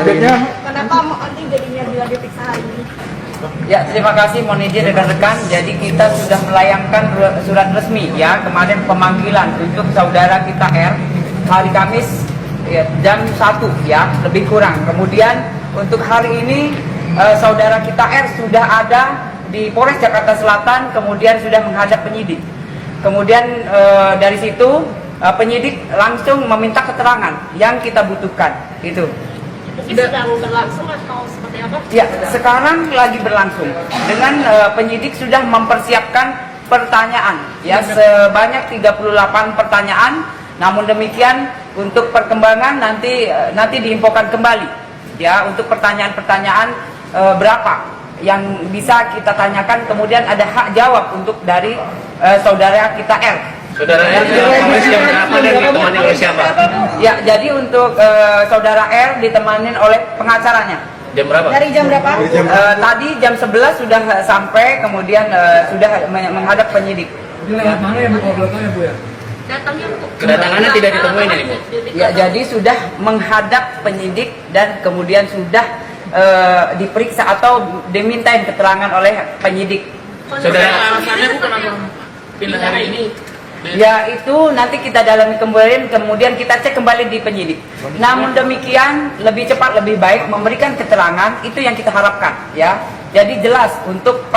update-nya. Kenapa nanti jadinya bila diperiksa hari ini? Ya, terima kasih mohon izin rekan-rekan. Jadi kita sudah melayangkan surat resmi ya kemarin pemanggilan untuk saudara kita R hari Kamis ya, jam 1 ya lebih kurang. Kemudian untuk hari ini saudara kita R sudah ada di Polres Jakarta Selatan, kemudian sudah menghadap penyidik. Kemudian dari situ penyidik langsung meminta keterangan yang kita butuhkan itu. Mungkin sedang berlangsung atau seperti apa? Ya, sekarang lagi berlangsung. Dengan penyidik sudah mempersiapkan pertanyaan ya sebanyak 38 pertanyaan. Namun demikian untuk perkembangan nanti diinfokan kembali ya untuk pertanyaan-pertanyaan berapa yang bisa kita tanyakan, kemudian ada hak jawab untuk dari saudara kita R. Saudara R jam berapa dan ditemani oleh siapa? Ya, jadi untuk saudara R ditemani oleh pengacaranya. Jam berapa? Dari jam berapa? Tadi jam 11 sudah sampai, kemudian sudah menghadap penyidik. Di lewat mana ya Bu? Belakangnya Bu ya? Datangnya untuk Kedatangannya tidak ditemui ini Bu? Ya, jadi sudah menghadap penyidik dan kemudian sudah diperiksa atau dimintain keterangan oleh penyidik. Saudara, alasannya Bu kenapa pindah hari ini? Ya, itu nanti kita dalami kembali, kemudian kita cek kembali di penyidik. Namun demikian lebih cepat lebih baik memberikan keterangan, itu yang kita harapkan ya. Jadi jelas untuk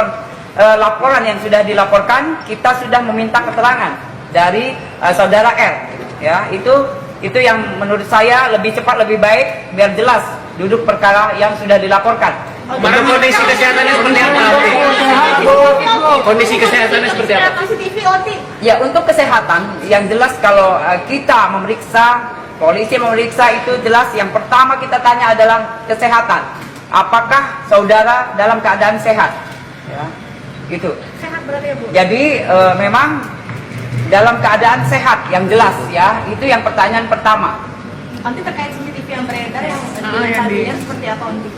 laporan yang sudah dilaporkan, kita sudah meminta keterangan dari saudara R ya. Itu yang menurut saya lebih cepat lebih baik biar jelas duduk perkara yang sudah dilaporkan. Kemarin kondisi kesehatannya seperti apa? Kondisi kesehatannya seperti apa? CCTV OT. Ya, untuk kesehatan yang jelas kalau kita memeriksa, polisi memeriksa itu jelas yang pertama kita tanya adalah kesehatan. Apakah saudara dalam keadaan sehat? Ya, gitu. Sehat berarti ya Bu? Jadi memang dalam keadaan sehat yang jelas ya, itu yang pertanyaan pertama. Nanti terkait CCTV yang beredar yang tadinya seperti apa nanti?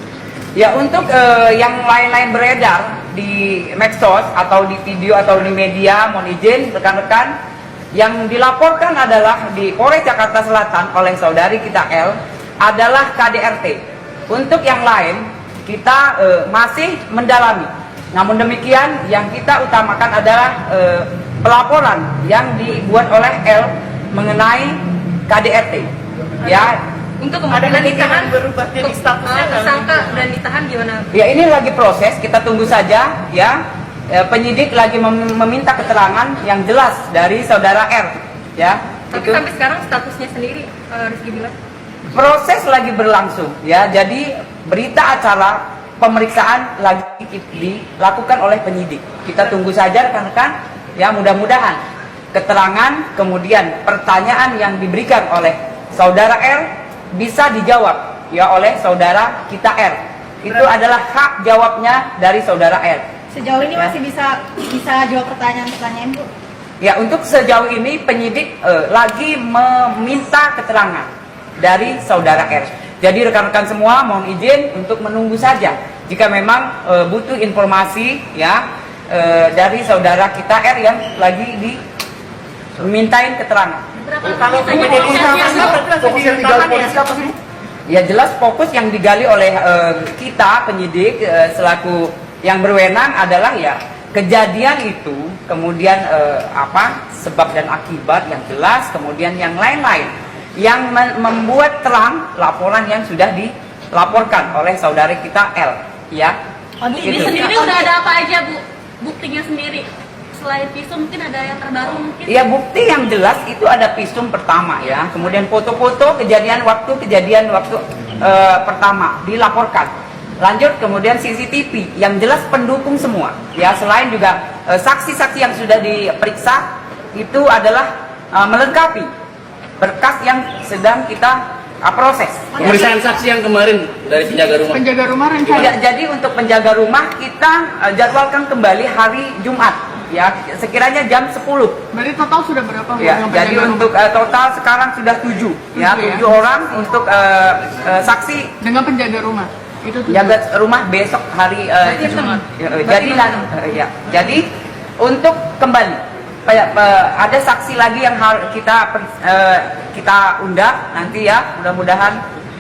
Ya, untuk yang lain-lain beredar di medsos atau di video atau di media, mohon izin rekan-rekan, yang dilaporkan adalah di Polres Jakarta Selatan oleh saudari kita L adalah KDRT. Untuk yang lain kita masih mendalami. Namun demikian yang kita utamakan adalah pelaporan yang dibuat oleh L mengenai KDRT. Ya, Untuk kemudian ditahan berubah jadi statusnya tersangka dan ditahan gimana? ya ini lagi proses, kita tunggu saja ya. Penyidik lagi meminta keterangan yang jelas dari saudara R ya. Tapi Itu sampai sekarang statusnya sendiri Rizky bilang proses lagi berlangsung ya. Jadi berita acara pemeriksaan lagi dilakukan oleh penyidik. Kita tunggu saja rekan-rekan ya, mudah-mudahan keterangan kemudian pertanyaan yang diberikan oleh saudara R bisa dijawab ya oleh saudara kita R. Itu adalah hak jawabnya dari saudara R. sejauh ini Ya. masih bisa jawab pertanyaan-pertanyaan Bu? Ya, untuk sejauh ini penyidik lagi meminta keterangan dari saudara R. Jadi rekan-rekan semua mohon izin untuk menunggu saja. Jika memang butuh informasi ya dari saudara kita R yang lagi dimintain keterangan. Kalau Fokus yang digali polisi apa sih? Ya, jelas fokus yang digali oleh kita penyidik selaku yang berwenang adalah ya kejadian itu, kemudian apa sebab dan akibat yang jelas, kemudian yang lain-lain yang membuat terang laporan yang sudah dilaporkan oleh saudari kita L ya. ini Gitu. sendiri udah ada apa aja Bu? Buktinya sendiri selain visum mungkin ada yang terbaru mungkin? Ya, bukti yang jelas itu ada visum pertama ya, kemudian foto-foto kejadian waktu pertama dilaporkan. Lanjut kemudian CCTV yang jelas pendukung semua ya, selain juga saksi-saksi yang sudah diperiksa itu adalah melengkapi berkas yang sedang kita proses. Pemeriksaan saksi yang kemarin dari penjaga rumah. Penjaga rumah rencana. Ya, jadi untuk penjaga rumah kita jadwalkan kembali hari Jumat ya, sekiranya jam 10. Berarti total sudah berapa? Ya, yang jadi penjaga untuk rumah? total sekarang sudah 7 ya, 7 orang untuk saksi Dengan penjaga rumah itu tuh. jaga rumah besok hari Jumat. Jadi untuk kembali ada saksi lagi yang kita undang nanti ya, mudah-mudahan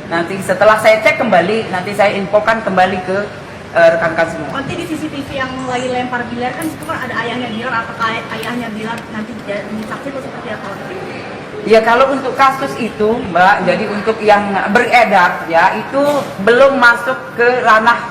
Nanti setelah saya cek kembali, nanti saya infokan kembali ke rekan-rekan semua. Nanti di CCTV yang lagi lempar biliar kan itu kan ada ayahnya Bilar, apakah ayahnya Bilar nanti jadi saksi atau seperti apa? Ya kalau untuk kasus itu Mbak, jadi untuk yang beredar ya itu belum masuk ke ranah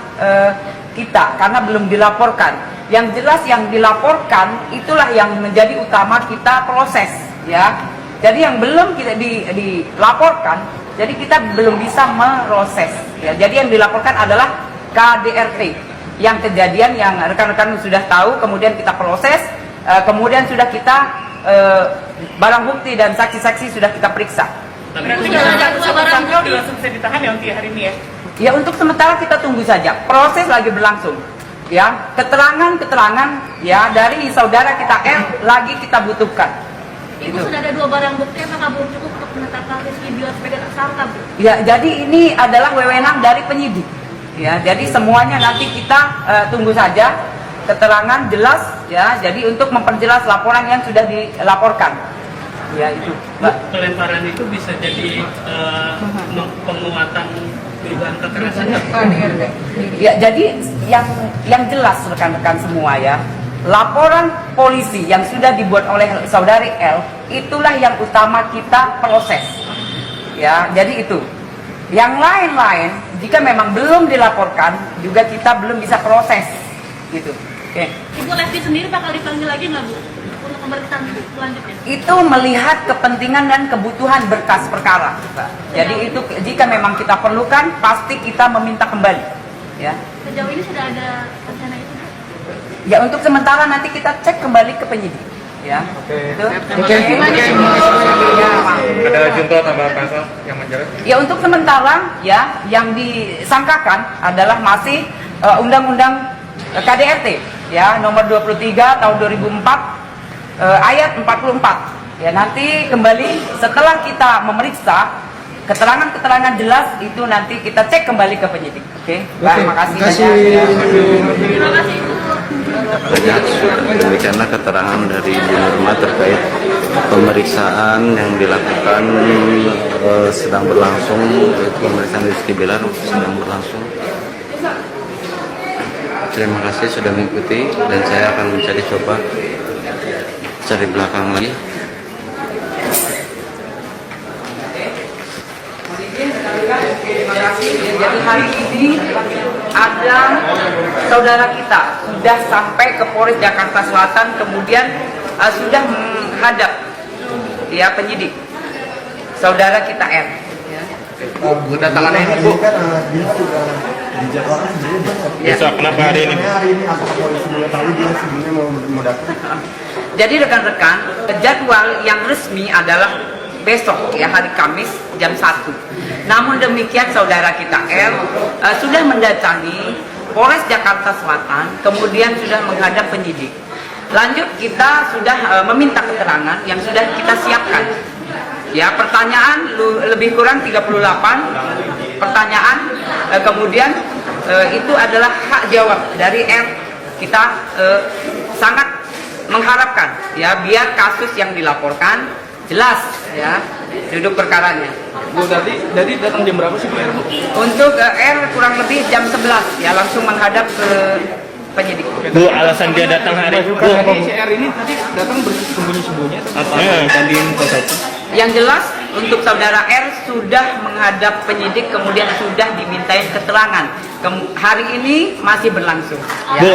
kita karena belum dilaporkan. Yang jelas yang dilaporkan itulah yang menjadi utama kita proses ya. Jadi yang belum kita dilaporkan, jadi kita belum bisa meroses ya. Jadi yang dilaporkan adalah KDRT yang kejadian yang rekan-rekan sudah tahu, kemudian kita proses, kemudian sudah kita barang bukti dan saksi-saksi sudah kita periksa. Berarti kalau ada tersangka udah langsung bisa ditahan ya untuk hari ini ya? Ya untuk sementara kita tunggu saja, proses lagi berlangsung. Ya keterangan ya dari saudara kita M lagi kita butuhkan. Ibu sudah ada 2 barang bukti, apakah belum cukup untuk menetapkan Rizky Bilar sebagai tersangka, Bu? Ya jadi ini adalah wewenang dari penyidik. Ya, jadi semuanya nanti kita tunggu saja keterangan jelas ya. Jadi untuk memperjelas laporan yang sudah dilaporkan. Ya itu, Mbak. Pelemparan itu bisa jadi penguatan dugaan kekerasan. Ya, jadi yang jelas rekan-rekan semua ya. Laporan polisi yang sudah dibuat oleh saudari L itulah yang utama kita proses. Ya, jadi itu. Yang lain-lain jika memang belum dilaporkan juga kita belum bisa proses gitu. Oke. Ibu Lesti sendiri bakal dipanggil lagi nggak, Bu, untuk pemeriksaan selanjutnya? Itu melihat kepentingan dan kebutuhan berkas perkara, Pak. Jadi itu jika memang kita perlukan pasti kita meminta kembali ya. Sejauh ini sudah ada rencana itu, Bu? Ya untuk sementara nanti kita cek kembali ke penyidik ya. Oke. Ada junto tambah pasal yang menjerat? Ya untuk sementara ya yang disangkakan adalah masih Undang-Undang KDRT ya nomor 23 tahun 2004 ayat 44. Ya nanti kembali setelah kita memeriksa keterangan-keterangan jelas itu nanti kita cek kembali ke penyidik. Oke. Terima kasih banyak. Terima kasih, Bu. Demikianlah keterangan dari Bu Nurma terkait pemeriksaan yang dilakukan sedang berlangsung, pemeriksaan Rizky Bilar sedang berlangsung. Terima kasih sudah mengikuti dan saya akan mencari coba cari belakang lagi. Terima kasih. Jadi hari ini ada saudara kita sudah sampai ke Polres Jakarta Selatan, kemudian sudah menghadap ya penyidik. Saudara kita M. Ya. Kedatangannya ini Bu. Besok kenapa hari ini? Hari ini apakah polisi mengetahui dia sebelumnya mau datang? Jadi rekan-rekan, jadwal yang resmi adalah besok ya hari Kamis jam 1. Namun demikian saudara kita L sudah mendatangi Polres Jakarta Selatan, kemudian sudah menghadap penyidik. Lanjut kita sudah meminta keterangan yang sudah kita siapkan. Ya, pertanyaan lebih kurang 38 pertanyaan, kemudian itu adalah hak jawab dari R. Kita sangat mengharapkan ya biar kasus yang dilaporkan jelas ya duduk perkaranya. Bu, jadi datang jam berapa sih Bu? Untuk R kurang lebih jam 11 ya langsung menghadap ke penyidik. Bu, alasan dia datang hari ini. Si R ini tadi datang bersembunyi-sembunyi atau tadi Yang jelas untuk saudara R sudah menghadap penyidik kemudian sudah dimintain keterangan. Hari ini masih berlangsung. Ya. Bu,